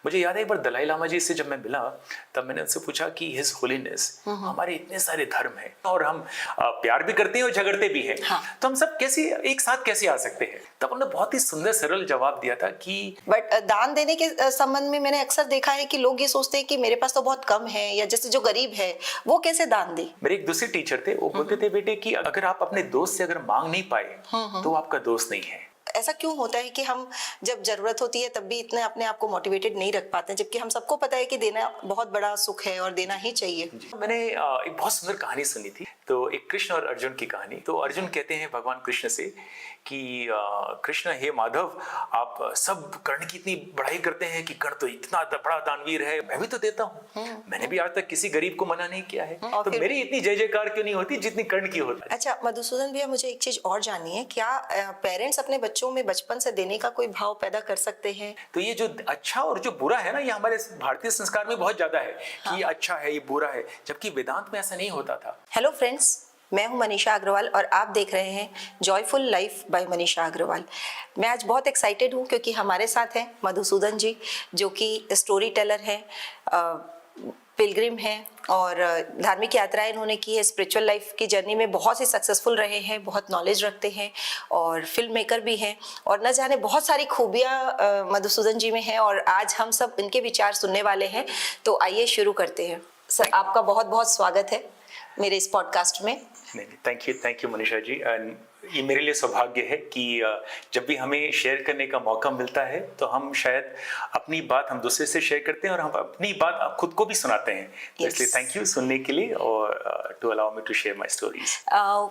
मुझे याद है एक बार दलाई लामा जी से जब मैं मिला, तब मैंने उनसे पूछा कि हिज होलीनेस, हमारे इतने सारे धर्म हैं और हम प्यार भी करते हैं और झगड़ते भी हैं, हाँ। तो हम सब कैसे एक साथ कैसे आ सकते हैं? तब उन्होंने बहुत ही सुंदर सरल जवाब दिया था कि बट दान देने के संबंध में मैंने अक्सर देखा है कि लोग ये सोचते हैं कि मेरे पास तो बहुत कम है, या जैसे जो गरीब है वो कैसे दान दे। मेरे एक दूसरे टीचर थे, वो बोलते थे बेटे कि अगर आप अपने दोस्त से अगर मांग नहीं पाए तो आपका दोस्त नहीं है। ऐसा क्यों होता है कि हम जब जरूरत होती है तब भी इतने अपने आप को मोटिवेटेड नहीं रख पाते, जबकि हम सबको पता है कि देना बहुत बड़ा सुख है और देना ही चाहिए। मैंने एक बहुत सुंदर कहानी सुनी थी, तो एक कृष्ण और अर्जुन की कहानी। तो अर्जुन कहते हैं भगवान कृष्ण से कि कृष्ण, हे माधव, आप सब कर्ण की इतनी बड़ाई करते हैं कि कर्ण तो इतना बड़ा दानवीर है, मैं भी तो देता हूँ, मैंने भी आज तक किसी गरीब को मना नहीं किया है, तो मेरी इतनी जय जयकार क्यों नहीं होती जितनी कर्ण की होती है। अच्छा मधुसूदन भैया, मुझे एक चीज और जाननी है, क्या पेरेंट्स अपने बच्चों में बचपन से देने का कोई भाव पैदा कर सकते हैं? तो ये जो अच्छा और जो बुरा है ना, ये हमारे भारतीय संस्कार में बहुत ज्यादा है कि ये अच्छा है, ये बुरा है, जबकि वेदांत में ऐसा नहीं होता था। हेलो फ्रेंड्स, मैं हूं मनीषा अग्रवाल और आप देख रहे हैं joyful life by Manisha Agarwal. मैं आज बहुत एक्साइटेड हूं क्योंकि हमारे साथ हैं मधुसूदन जी, जो कि स्टोरी टेलर हैं, पिलग्रिम हैं और धार्मिक यात्राएं इन्होंने की है, स्पिरिचुअल लाइफ की जर्नी में बहुत ही सक्सेसफुल रहे हैं, बहुत नॉलेज रखते हैं और फिल्म मेकर भी हैं, और न जाने बहुत सारी खूबियां मधुसूदन जी में हैं, और आज हम सब इनके विचार सुनने वाले हैं। तो आइए शुरू करते हैं। सर, आपका बहुत बहुत स्वागत है मेरे इस पॉडकास्ट में। Thank you Manisha ji. ये मेरे लिए सौभाग्य है कि जब भी हमें शेयर करने का मौका मिलता है तो हम शायद अपनी बात हम दूसरे से शेयर करते हैं और हम अपनी बात खुद को भी सुनाते हैं। तो इसलिए थैंक यू सुनने के लिए और to allow me to share my stories.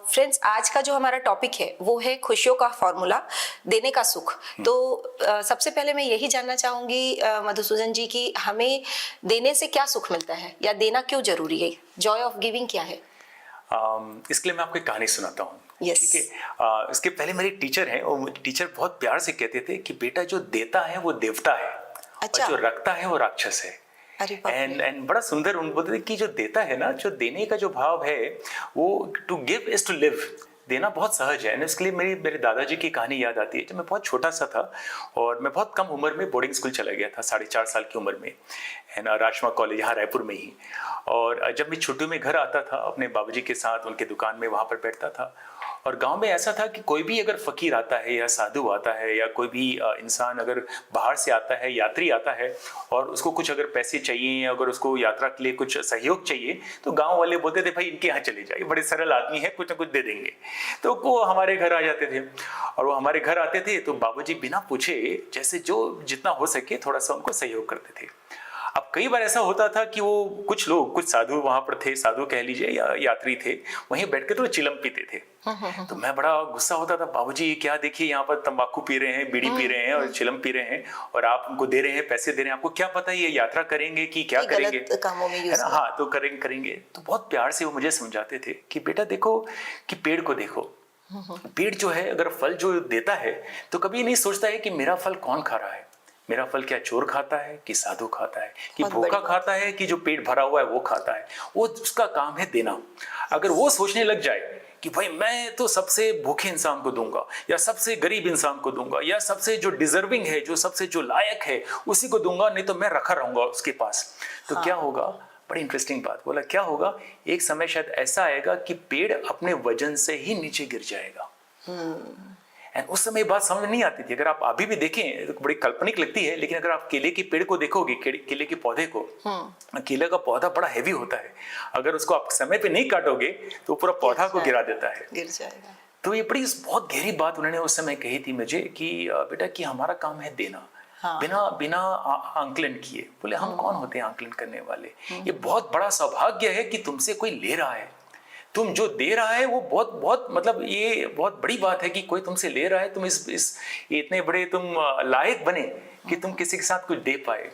Friends, आज का जो हमारा टॉपिक है वो है खुशियों का फॉर्मूला, देने का सुख। तो सबसे पहले मैं यही जानना चाहूंगी मधुसूदन जी की हमें देने से क्या सुख मिलता है, या देना क्यों जरूरी है? जॉय ऑफ गिविंग क्या है? इसके लिए मैं आपको एक कहानी सुनाता हूँ। Yes. ठीक है। इसके पहले मेरे टीचर हैं और टीचर बहुत प्यार से कहते थे कि बेटा, जो देता है वो देवता है, अच्छा। और जो रखता है वो राक्षस है। अरे बाप रे। एंड बड़ा सुंदर उन बोलते थे कि जो देता है ना, जो देने का जो भाव है, वो to give is to live, देना बहुत सहज है। इसके लिए मेरे दादाजी की कहानी याद आती है। जब मैं बहुत छोटा सा था और मैं बहुत कम उम्र में बोर्डिंग स्कूल चला गया था, 4.5 साल की उम्र में, एंड राजमा कॉलेज यहाँ रायपुर में ही। और जब मैं छुट्टियों में घर आता था अपने बाबूजी के साथ, उनके दुकान में वहाँ पर बैठता था। और गांव में ऐसा था कि कोई भी अगर फकीर आता है या साधु आता है या कोई भी इंसान अगर बाहर से आता है, यात्री आता है, और उसको कुछ अगर पैसे चाहिए या अगर उसको यात्रा के लिए कुछ सहयोग चाहिए, तो गांव वाले बोलते थे भाई इनके यहाँ चले जाइए, बड़े सरल आदमी है, कुछ ना कुछ दे देंगे। तो वो हमारे घर आ जाते थे, और वो हमारे घर आते थे तो बाबूजी बिना पूछे जैसे जो जितना हो सके थोड़ा सा उनको सहयोग करते थे। अब कई बार ऐसा होता था कि वो कुछ लोग, कुछ साधु वहां पर थे, साधु कह लीजिए या यात्री थे, वहीं बैठ के तो चिलम पीते थे। तो मैं बड़ा गुस्सा होता था, बाबूजी ये क्या, देखिए यहाँ पर तंबाकू पी रहे हैं, बीड़ी पी रहे हैं और चिलम पी रहे हैं, और आप उनको दे रहे हैं, पैसे दे रहे हैं, आपको क्या पता ये यात्रा करेंगे कि क्या करेंगे, कामों में है ना? हाँ, तो करेंगे। तो बहुत प्यार से वो मुझे समझाते थे कि बेटा देखो कि पेड़ को देखो, पेड़ जो है अगर फल जो देता है तो कभी नहीं सोचता है कि मेरा फल कौन खा रहा है, मेरा फल क्या चोर खाता है कि साधु खाता है, कि भूखा खाता है कि जो पेट भरा हुआ है वो खाता है। वो उसका काम है देना। अगर वो सोचने लग जाए कि भाई मैं तो सबसे भूखे इंसान को दूंगा, या सबसे गरीब इंसान को दूंगा, या सबसे जो डिजर्विंग है, जो सबसे जो लायक है उसी को दूंगा, नहीं तो मैं रखा रहूंगा उसके पास, तो क्या होगा? बड़ी इंटरेस्टिंग बात बोला, क्या होगा? एक समय शायद ऐसा आएगा कि पेड़ अपने वजन से ही नीचे गिर जाएगा। एंड उस समय बात समझ नहीं आती थी। अगर आप अभी भी देखें तो बड़ी काल्पनिक लगती है, लेकिन अगर आप केले के पेड़ को देखोगे, केले के पौधे को, केले का पौधा बड़ा हैवी होता है, अगर उसको आप समय पे नहीं काटोगे तो पूरा पौधा को गिरा देता है, गिर जाएगा। तो ये बड़ी बहुत गहरी बात उन्होंने उस समय कही थी मुझे कि बेटा कि हमारा काम है देना। हाँ। बिना आंकलन किए। बोले हम कौन होते हैं आंकलन करने वाले? ये बहुत बड़ा सौभाग्य है कि तुमसे कोई ले रहा है, तुम जो दे रहा है वो बहुत बहुत मतलब ये बहुत बड़ी बात है कि कोई तुमसे ले रहा है, तुम इस इतने बड़े तुम लायक बने कि तुम किसी के साथ कुछ दे पाए।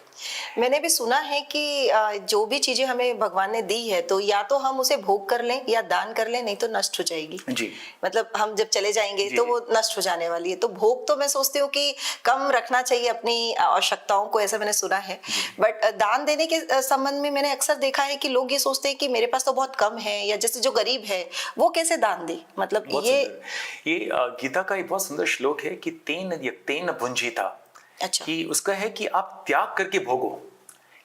मैंने भी सुना है कि जो भी चीजें हमें भगवान ने दी है तो या तो हम उसे भोग कर लें या दान कर लें, नहीं तो नष्ट हो जाएगी। जी। मतलब हम जब चले जाएंगे तो वो नष्ट हो जाने वाली है। तो भोग तो मैं सोचती हूँ कि कम रखना चाहिए अपनी आवश्यकताओं को, ऐसा मैंने सुना है। बट दान देने के संबंध में मैंने अक्सर देखा है कि लोग ये सोचते हैं कि मेरे पास तो बहुत कम है, या जैसे जो गरीब है वो कैसे दान दे। मतलब ये गीता का एक बहुत सुंदर श्लोक है कि तेन भुंजीता, अच्छा। कि उसका है कि आप त्याग करके भोगो।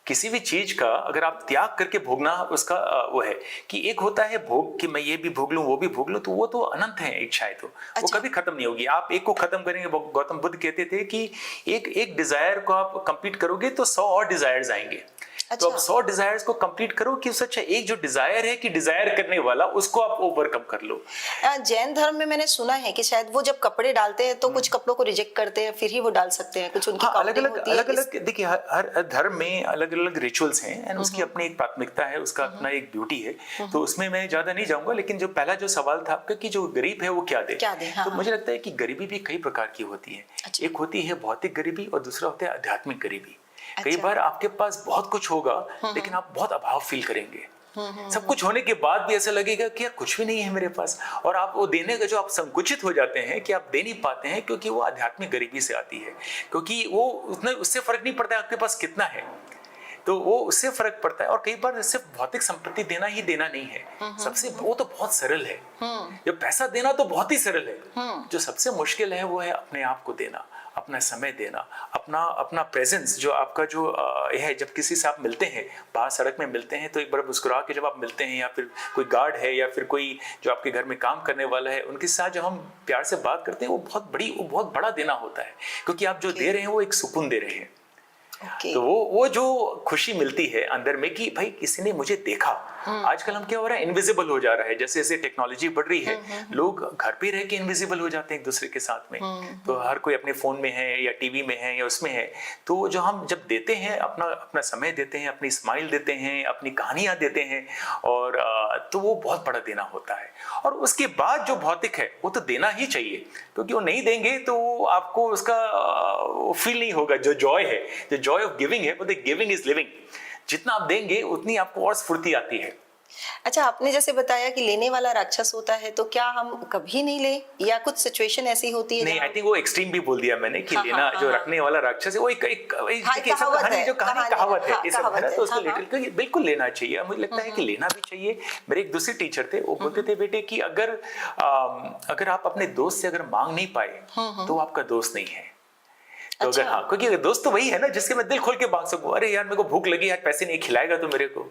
किसी भी चीज का अगर आप त्याग करके भोगना, उसका वो है कि एक होता है भोग कि मैं ये भी भोग लूं वो भी भोग लूं, तो वो तो अनंत है इच्छाएं, तो वो अच्छा। कभी खत्म नहीं होगी। आप एक को खत्म करेंगे, गौतम बुद्ध कहते थे कि एक डिजायर को आप कंप्लीट करोगे तो 100 और डिजायर्स आएंगे। तो अच्छा। अब 100 डिजायर्स को कंप्लीट करो कि उससे अच्छा एक जो डिजायर है कि डिजायर करने वाला, उसको आप ओवरकम कर लो। जैन धर्म में मैंने सुना है कि शायद वो जब कपड़े डालते हैं तो कुछ कपड़ों को रिजेक्ट करते हैं, फिर ही वो डाल सकते हैं, कुछ उनकी अलग काउंटिंग अलग होती है। अलग अलग देखिए, हर धर्म में अलग अलग रिचुअल्स हैं एंड उसकी अपनी एक प्राथमिकता है, उसका अपना एक ब्यूटी है। तो उसमें मैं ज्यादा नहीं जाऊंगा, लेकिन जो पहला जो सवाल था आपका कि जो गरीब है वो क्या दे, हाँ, तो मुझे लगता है कि गरीबी भी कई प्रकार की होती है। अच्छा। एक होती है भौतिक गरीबी और दूसरा होता है आध्यात्मिक गरीबी। कई अच्छा। बार आपके पास बहुत कुछ होगा लेकिन आप बहुत अभाव फील करेंगे। सब कुछ होने के बाद भी ऐसा लगेगा कि यार कुछ भी नहीं है मेरे पास, और आप वो देने का जो आप संकुचित हो जाते हैं कि आप दे नहीं पाते हैं, क्योंकि वो आध्यात्मिक गरीबी से आती है। क्योंकि वो उतना उससे फर्क नहीं पड़ता है आपके पास कितना है, तो वो उससे फर्क पड़ता है। और कई बार सिर्फ भौतिक संपत्ति देना ही देना नहीं है, सबसे वो तो बहुत सरल है। जो पैसा देना तो बहुत ही सरल है, जो सबसे मुश्किल है वो है अपने आप को देना, अपना समय देना, अपना अपना प्रेजेंस, जो आपका जो है। जब किसी से आप मिलते हैं, बाहर सड़क में मिलते हैं, तो एक बार मुस्कुरा के जब आप मिलते हैं, या फिर कोई गार्ड है या फिर कोई जो आपके घर में काम करने वाला है, उनके साथ जब हम प्यार से बात करते हैं, वो बहुत बड़ा देना होता है, क्योंकि आप जो दे रहे हैं वो एक सुकून दे रहे हैं। तो वो जो खुशी मिलती है अंदर में कि भाई किसी ने मुझे देखा। आजकल हम क्या हो रहा है, इनविजिबल हो जा रहा है। जैसे जैसे टेक्नोलॉजी बढ़ रही है, लोग घर पे रह के इनविजिबल हो जाते हैं एक दूसरे के साथ में। तो हर कोई अपने फोन में है या टीवी में है या उसमें है। तो जो हम जब देते हैं, अपना अपना समय देते हैं, अपनी स्माइल देते हैं, अपनी कहानियां देते हैं, और तो वो बहुत बड़ा देना होता है। और उसके बाद जो भौतिक है वो तो देना ही चाहिए, क्योंकि वो नहीं देंगे तो आपको उसका फील नहीं होगा। जो जॉय है, जो जॉय ऑफ गिविंग है, वो गिविंग इज लिविंग। जितना आप देंगे उतनी आपको और स्फूर्ति आती है। अच्छा, आपने जैसे बताया कि लेने वाला राक्षस होता है, तो क्या हम कभी नहीं ले, या कुछ सिचुएशन ऐसी होती है? नहीं, आई थिंक वो एक्सट्रीम भी बोल दिया मैंने कि लेना, जो रखने वाला राक्षस है वो एक कहावत है, तो उसको लिटरली बिल्कुल लेना चाहिए। मुझे लगता है कि लेना भी चाहिए। मेरे एक दूसरे टीचर थे, वो बोलते थे बेटे कि अगर आप अपने दोस्त से अगर मांग नहीं पाए तो आपका दोस्त नहीं है। तो अच्छा। अगर हाँ, क्योंकि दोस्त तो वही है ना जिसके मैं दिल खोल के मांग सकूं। अरे यार मेरे को भूख लगी, आज पैसे नहीं खिलाएगा तो मेरे को।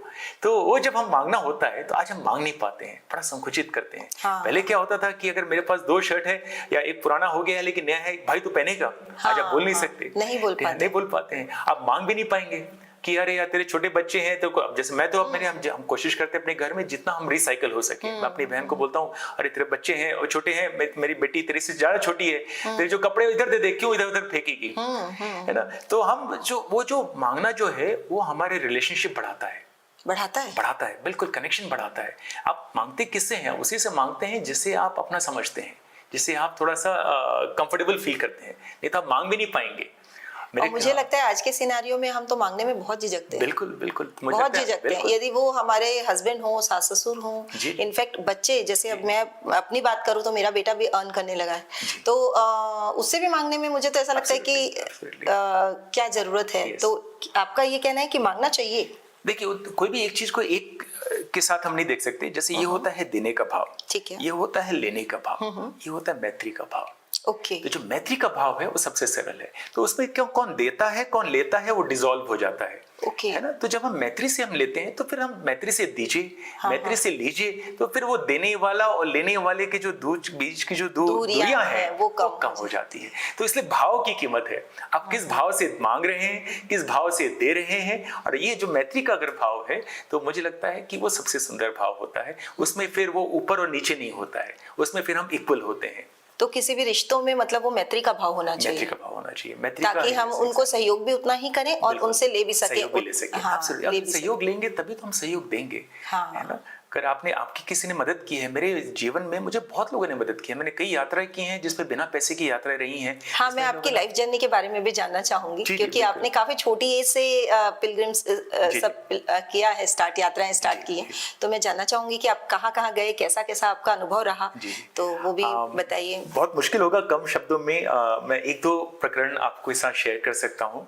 तो वो जब हम मांगना होता है तो आज हम मांग नहीं पाते हैं, बड़ा संकुचित करते हैं। हाँ। पहले क्या होता था कि अगर मेरे पास 2 शर्ट है या एक पुराना हो गया है लेकिन नया है, भाई तू पहनेगा। आज आप बोल नहीं सकते, नहीं बोल पाते हैं। आप मांग भी नहीं पाएंगे कि अरे यार तेरे छोटे बच्चे हैं तो जैसे मैं तो अब हम कोशिश करते हैं अपने घर में जितना हम रिसाइकल हो सके। मैं अपनी बहन को बोलता हूँ, अरे तेरे बच्चे हैं और छोटे हैं, मेरी बेटी तेरे से ज्यादा छोटी है, तेरे जो कपड़े इधर दे दे, क्यों इधर उधर फेंकेगी, है ना। तो हम जो मांगना जो है वो हमारे रिलेशनशिप बढ़ाता है, बिल्कुल कनेक्शन बढ़ाता है। आप मांगते किससे हैं? उसी से मांगते हैं जिसे आप अपना समझते हैं, जिसे आप थोड़ा सा कंफर्टेबल फील करते हैं। नहीं तो आप मांग भी नहीं पाएंगे। और मुझे लगता है आज के सिनारियों में हम तो मांगने में बहुत झिझकते हैं। बिल्कुल बहुत झिझकते हैं। यदि वो हमारे हस्बैंड हो, सास ससुर हो, इनफैक्ट बच्चे, जैसे अब मैं अपनी बात करूं तो मेरा बेटा भी अर्न करने लगा है, तो उससे भी मांगने में मुझे तो ऐसा लगता है कि क्या जरूरत है। तो आपका ये कहना है कि मांगना चाहिए? देखिए, कोई भी एक चीज को एक के साथ हम नहीं देख सकते। जैसे ये होता है देने का भाव, ठीक है, ये होता है लेने का भाव, ये होता है मैत्री का भाव। ओके। तो जो मैत्री का भाव है वो सबसे सरल है। तो उसमें क्यों कौन देता है कौन लेता है वो डिसॉल्व हो जाता है, ओके, है ना। तो जब हम मैत्री से हम लेते हैं तो फिर हम मैत्री से दीजिए, मैत्री से लीजिए, तो फिर वो देने वाला और लेने वाले के जो बीच की जो दूरियां हैं वो कम हो जाती है। तो इसलिए भाव की कीमत है, आप किस भाव से मांग रहे हैं, किस भाव से दे रहे हैं। और ये जो मैत्री का अगर भाव है तो मुझे लगता है कि वो सबसे सुंदर भाव होता है। उसमें फिर वो ऊपर और नीचे नहीं होता है, उसमें फिर हम इक्वल होते हैं। तो किसी भी रिश्तों में मतलब वो मैत्री का भाव होना चाहिए, मैत्री का भाव होना चाहिए, ताकि हम उनको सहयोग भी उतना ही करें और उनसे ले भी सके। हाँ, सहयोग लेंगे तभी तो हम सहयोग देंगे, है ना। अगर आपकी किसी ने मदद की है, मेरे जीवन में मुझे बहुत लोगों ने मदद की है। मैंने कई यात्राएं की हैं जिसमें बिना पैसे की यात्राएं रही हैं। हाँ, मैं आपकी लाइफ जर्नी के बारे में भी जानना चाहूंगी, क्योंकि आपने काफी छोटी एज से पिलग्रिम्स सब किया है, यात्राएं स्टार्ट की है। तो मैं जानना चाहूंगी कि आप कहाँ गए, कैसा आपका अनुभव रहा, तो वो भी बताइए। बहुत मुश्किल होगा कम शब्दों में मैं 1-2 प्रकरण आपको साथ शेयर कर सकता हूँ।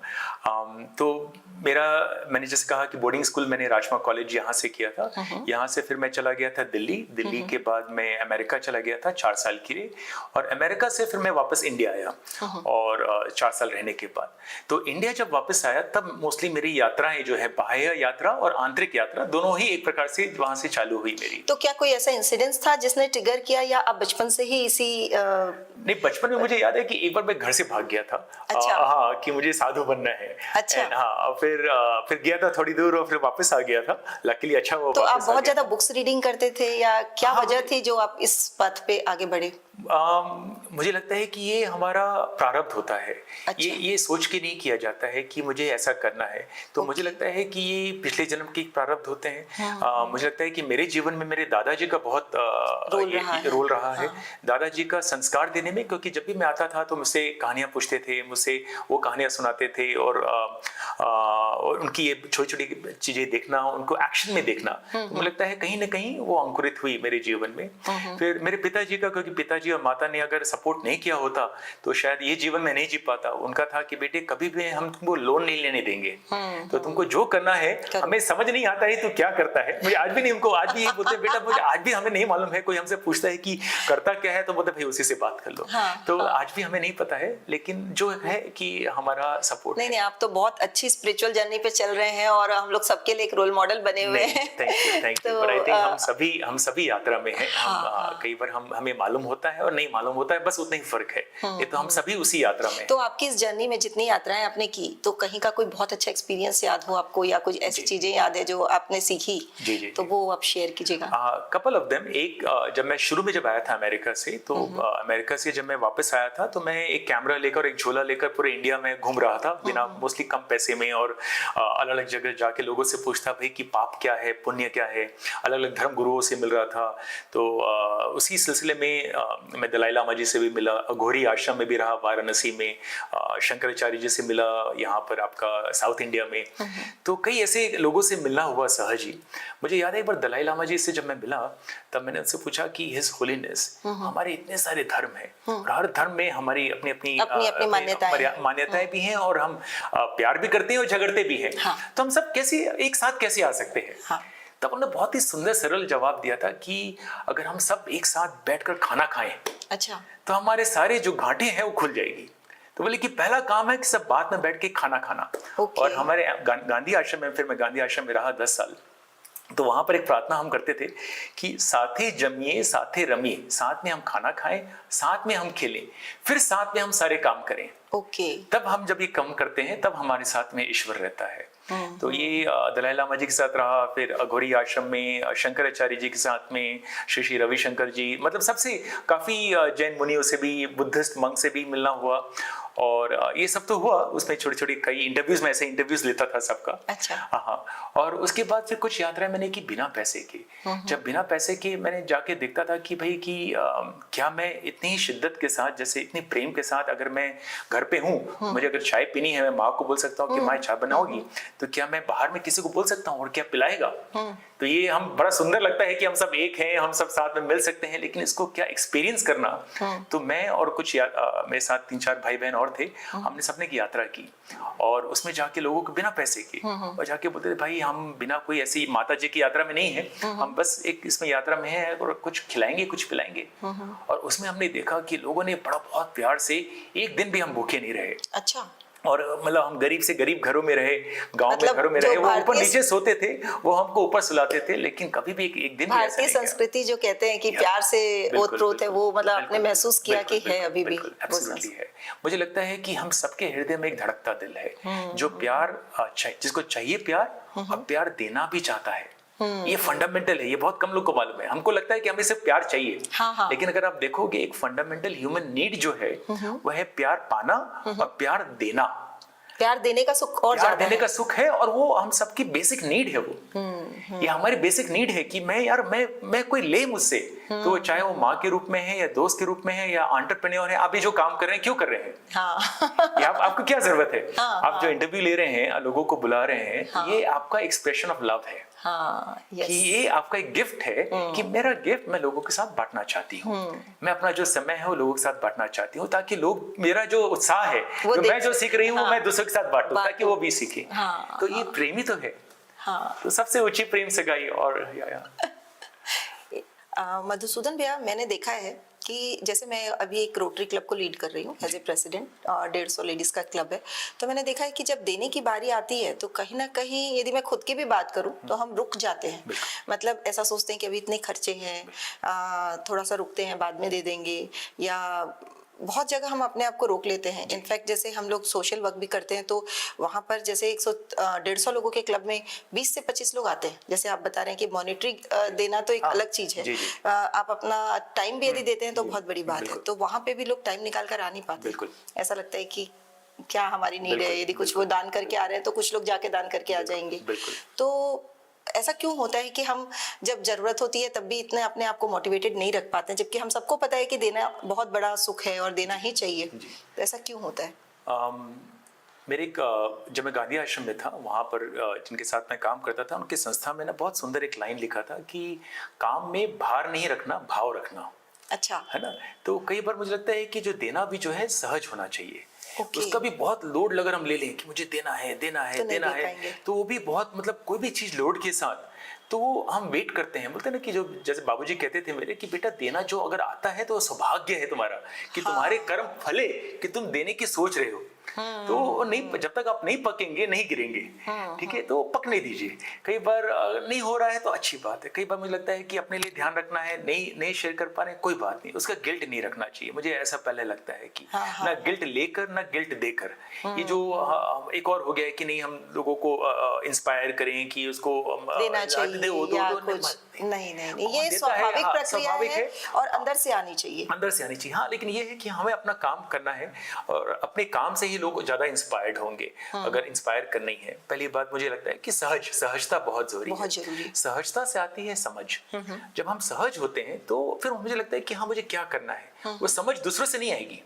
तो मैंने जैसे कहा कि बोर्डिंग स्कूल मैंने राजमा कॉलेज यहाँ से किया था। यहाँ से फिर फिर मैं चला गया था दिल्ली के बाद मैं अमेरिका चला गया था 4 साल के लिए, और अमेरिका से फिर मैं वापस इंडिया आया और 4 साल रहने के बाद। तो इंडिया जब वापस आया तब मोस्टली मेरी यात्राएं जो है बाह्य यात्रा और आंतरिक यात्रा दोनों ही एक प्रकार से वहां से चालू हुई मेरी। तो क्या कोई ऐसा इंसिडेंस था जिसने ट्रिगर किया, या आप बचपन से ही इसी नहीं, बचपन में मुझे याद है कि एक बार मैं घर से भाग गया था। अच्छा। हाँ, कि मुझे साधु बनना है। अच्छा। हाँ, फिर गया था थोड़ी दूर और फिर वापस आ गया था। लकीली अच्छा वो तो आप वापस आ बहुत गया। ज्यादा बुक्स रीडिंग करते थे, या क्या हाँ, वजह थी जो आप इस पथ पे आगे बढ़े? मुझे लगता है कि ये हमारा प्रारब्ध होता है। अच्छा। ये सोच के नहीं किया जाता है कि मुझे ऐसा करना है। तो मुझे लगता है कि ये पिछले जन्म के प्रारब्ध होते हैं। मुझे लगता है कि मेरे जीवन में मेरे दादाजी का बहुत रोल रहा है। दादाजी का संस्कार देने में, क्योंकि जब भी मैं आता था तो मुझसे कहानियां पूछते थे, मुझसे वो कहानियां सुनाते थे, और उनकी ये छोटी छोटी चीजें देखना, उनको एक्शन में देखना, तो मुझे लगता है कहीं ना कहीं वो अंकुरित हुई मेरे जीवन में। फिर मेरे पिताजी का, क्योंकि पिताजी और माता ने अगर सपोर्ट नहीं किया होता तो शायद ये जीवन में नहीं जी पाता। उनका था कि बेटे कभी भी हम तुमको लोन नहीं लेने देंगे, तो तुमको जो करना है, हमें समझ नहीं आता है तो क्या करता है। मुझे आज भी नहीं, उनको आज भी ये बोलते हैं बेटा मुझे आज भी हमें नहीं मालूम है, कोई हमसे पूछता है कि करता क्या है तो बोलते भाई उसी से बात कर लो। तो आज भी हमें नहीं पता है, लेकिन जो है कि हमारा सपोर्ट। नहीं, आप तो बहुत अच्छी स्पिरिचुअल जर्नी पे चल रहे हैं और हम लोग सबके लिए एक रोल मॉडल बने हुए हैं। Thank you. But I think हम सभी यात्रा में हैं। कई बार हमें मालूम होता है और नहीं मालूम होता है, बस उतना ही फर्क है। ये तो हम सभी उसी यात्रा में। तो आपकी इस जर्नी में जितनी यात्राएं आपने की, तो कहीं का कोई बहुत अच्छा एक्सपीरियंस याद हो आपको, या कुछ ऐसी चीजें याद है जो आपने सीखी? जी। तो वो आप शेयर कीजिएगा। Couple of them. एक, जब मैं शुरू में जब आया था अमेरिका से, तो अमेरिका से जब मैं वापस आया था तो मैं एक कैमरा लेकर, एक झोला लेकर पूरे इंडिया में घूम रहा था, बिना मोस्टली कम पैसे में, और अलग अलग जगह जाके लोगों से पूछता भाई कि पाप क्या है, पुण्य क्या है। अलग अलग धर्म गुरुओं से मिल रहा था। तो उसी सिलसिले में मैं दलाई लामा जी से भी मिला, अघोरी आश्रम में भी रहा वाराणसी में, शंकराचार्य जी से मिला यहाँ पर आपका साउथ इंडिया में। तो कई ऐसे लोगों से मिलना हुआ सहज ही। मुझे याद है एक बार दलाई लामा जी से जब मैं मिला तब मैंने उनसे पूछा कि हिज होलीनेस, हमारे इतने सारे धर्म हैं और हर धर्म में हमारी अपनी अपनी मान्यताएं भी हैं, और हम प्यार भी करते हैं और झगड़ते भी हैं। तो हम सब कैसे एक साथ कैसे आ सकते हैं? तब उन्होंने बहुत ही सुंदर सरल जवाब दिया था कि अगर हम सब एक साथ बैठकर खाना खाएं, अच्छा, तो हमारे सारे जो गांठें हैं वो खुल जाएगी। तो बोले कि पहला काम है कि सब बात में बैठ के खाना खाना। और हमारे गांधी आश्रम में, फिर मैं गांधी आश्रम में रहा 10 साल, तो वहां पर एक प्रार्थना हम करते थे कि साथे जमिए साथे रमिए, साथ में हम खाना खाएं, साथ में हम खेलें, फिर साथ में हम सारे काम करें। तब हम जब ये काम करते हैं तब हमारे साथ में ईश्वर रहता है। तो ये दलाई लामा जी के साथ रहा, फिर अघोरी आश्रम में शंकराचार्य जी के साथ में श्री रविशंकर जी, मतलब सबसे काफी जैन मुनियों से भी, बुद्धिस्ट मंक से भी मिलना हुआ। और ये सब तो हुआ, उसमें छोटे छोटे कई इंटरव्यूज में ऐसे इंटरव्यूज लेता था सबका। अच्छा। हाँ। और उसके बाद फिर कुछ यात्राएं मैंने की बिना पैसे के। जब बिना पैसे के मैंने जाके देखता था कि भाई कि क्या मैं इतनी ही शिद्दत के साथ, जैसे इतनी प्रेम के साथ, अगर मैं घर पे हूँ, मुझे अगर चाय पीनी है, मैं माँ को बोल सकता हूँ कि माँ चाय बनाओगी, तो क्या मैं बाहर में किसी को बोल सकता हूँ और क्या पिलाएगा? तो ये हम बड़ा सुंदर लगता है कि हम सब एक हैं, हम सब साथ में मिल सकते हैं, लेकिन इसको क्या एक्सपीरियंस करना। तो मैं और कुछ मेरे साथ 3-4 भाई बहन और थे, हमने सबने की यात्रा की, और उसमें जाके लोगों को बिना पैसे के और जाके बोलते थे भाई हम बिना कोई ऐसी माता जी की यात्रा में नहीं है, हम बस एक इसमें यात्रा में है और कुछ खिलाएंगे, कुछ पिलाएंगे। और उसमें हमने देखा कि लोगों ने बड़ा बहुत प्यार से, एक दिन भी हम भूखे नहीं रहे। अच्छा। और मतलब हम गरीब से गरीब घरों में रहे, गांव में घरों में रहे, वो ऊपर नीचे सोते थे, वो हमको ऊपर सुलाते थे, लेकिन कभी भी एक दिन भारतीय संस्कृति जो कहते हैं कि प्यार से ओत-प्रोत है, वो मतलब आपने महसूस किया कि है अभी भी। एब्सोल्युटली है। मुझे लगता है कि हम सबके हृदय में एक धड़कता दिल है जो प्यार, जिसको चाहिए प्यार, और प्यार देना भी चाहता है। ये फंडामेंटल है, ये बहुत कम लोग को मालूम है। हमको लगता है कि हमें सिर्फ प्यार चाहिए। लेकिन अगर आप देखोगे एक फंडामेंटल ह्यूमन नीड जो है वह है प्यार पाना और प्यार देना। प्यार देने का सुख और प्यार देने का सुख है, और वो हम सबकी बेसिक नीड है। वो ये हमारी बेसिक नीड है कि मैं कोई ले मुझसे, तो चाहे वो माँ के रूप में है या दोस्त के रूप में है या एंटरप्रेन्योर है, आप ये जो काम कर रहे हैं क्यों कर रहे हैं? ये आपको क्या जरूरत है? आप जो इंटरव्यू ले रहे हैं, लोगों को बुला रहे हैं, ये आपका एक्सप्रेशन ऑफ लव है। कि ये आपका एक गिफ्ट है कि मेरा गिफ्ट मैं लोगों के साथ बांटना चाहती हूँ। मैं अपना जो समय है वो लोगों के साथ बांटना चाहती हूँ, ताकि लोग, मेरा जो उत्साह है, जो मैं जो सीख रही हूँ, मैं दूसरों के साथ बांटूं, ताकि वो भी सीखे। तो ये प्रेमी तो है। तो सबसे ऊंची प्रेम सगाई। और मधुसूदन भैया, मैंने देखा है कि जैसे मैं अभी एक रोटरी क्लब को लीड कर रही हूँ एज ए प्रेसिडेंट, 150 लेडीज का क्लब है। तो मैंने देखा है कि जब देने की बारी आती है तो कहीं ना कहीं, यदि मैं खुद की भी बात करूँ तो हम रुक जाते हैं। मतलब ऐसा सोचते हैं कि अभी इतने खर्चे हैं, थोड़ा सा रुकते हैं, बाद में दे देंगे, या बहुत जगह हम अपने आप को रोक लेते हैं। इनफैक्ट जैसे हम लोग सोशल वर्क भी करते हैं तो वहाँ पर जैसे 150 लोगों के क्लब में 20 से 25 लोग आते हैं। जैसे आप बता रहे हैं कि मॉनिटरी देना तो एक अलग चीज है, आप अपना टाइम भी यदि देते हैं तो बहुत बड़ी बात है। तो वहाँ पे भी लोग टाइम निकाल कर आ नहीं पाते। ऐसा लगता है कि क्या हमारी नीड है, यदि कुछ वो दान करके आ रहे हैं तो कुछ लोग जाके दान करके आ जाएंगे। तो ऐसा क्यों होता है कि हम जब जरूरत होती है तब भी इतने अपने आप को मोटिवेटेड नहीं रख पाते, जबकि हम सबको पता है कि देना बहुत बड़ा सुख है और देना ही चाहिए। तो ऐसा क्यों होता है? मेरे जब मैं गांधी आश्रम में था, वहाँ पर जिनके साथ मैं काम करता था, उनकी संस्था में ना बहुत सुंदर एक लाइन लिखा था कि काम में भार नहीं रखना, भाव रखना। अच्छा, है ना? तो कई बार मुझे लगता है कि जो देना भी जो है सहज होना चाहिए। उसका भी बहुत लोड अगर हम ले लें कि मुझे देना है देना है तो देना है, तो वो भी बहुत, मतलब कोई भी चीज लोड के साथ, तो हम वेट करते हैं। बोलते हैं ना कि जो जैसे बाबूजी कहते थे मेरे कि बेटा देना जो अगर आता है तो सौभाग्य है तुम्हारा कि तुम्हारे कर्म फले कि तुम देने की सोच रहे हो। तो नहीं, जब तक आप नहीं पकेंगे नहीं गिरेंगे। ठीक है, तो पकने दीजिए। कई बार नहीं हो रहा है तो अच्छी बात है। कई बार मुझे लगता है कि अपने लिए ध्यान रखना है, नहीं शेयर कर पा रहे, कोई बात नहीं, उसका गिल्ट नहीं रखना चाहिए। मुझे ऐसा पहले लगता है कि ना गिल्ट लेकर ना गिल्ट देकर। ये जो एक और हो गया है कि नहीं, हम लोगों को इंस्पायर करें कि उसको देना चाहिए या कुछ नहीं, ये स्वाभाविक प्रक्रिया है और अंदर से आनी चाहिए। हाँ, लेकिन ये है कि हमें अपना काम करना है और अपने काम से ही लोग ज्यादा इंस्पायर्ड होंगे। अगर इंस्पायर करनी है, पहली बात मुझे लगता है कि सहजता बहुत जरूरी है। सहजता से आती है समझ। जब हम सहज होते हैं तो फिर मुझे लगता है कि हाँ, मुझे क्या करना है, वो समझ दूसरों से नहीं आएगी।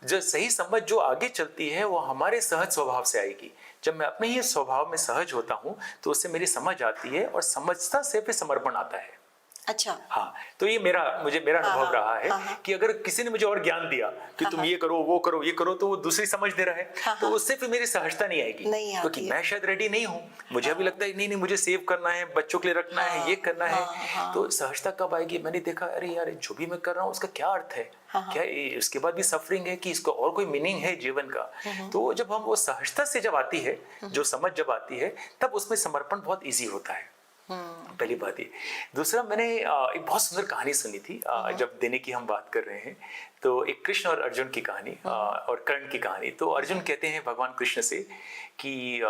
जो सही समझ जो आगे चलती है वो हमारे सहज स्वभाव से आएगी। जब मैं अपने ही स्वभाव में सहज होता हूँ तो उससे मेरी समझ आती है और समझता से फिर समर्पण आता है। अच्छा, हाँ, तो ये मेरा अनुभव रहा है कि अगर किसी ने मुझे और ज्ञान दिया कि तुम ये करो वो करो ये करो, तो वो दूसरी समझ दे रहा है, तो उससे फिर मेरी सहजता नहीं आएगी, क्योंकि मैं शायद रेडी नहीं हूँ। मुझे अभी लगता है नहीं मुझे सेव करना है, बच्चों के लिए रखना है, ये करना है। तो सहजता कब आएगी? मैंने देखा, अरे यार, जो भी मैं कर रहा हूँ उसका क्या अर्थ है, क्या इसके बाद भी सफरिंग है कि इसको और कोई मीनिंग है जीवन का? तो जब हम वो सहजता से जब आती है, जो समझ जब आती है, तब उसमें समर्पण बहुत ईजी होता है। पहली बात ये। दूसरा, मैंने एक बहुत सुंदर कहानी सुनी थी। जब देने की हम बात कर रहे हैं तो एक कृष्ण और अर्जुन की कहानी और कर्ण की कहानी। तो अर्जुन कहते हैं भगवान कृष्ण से कि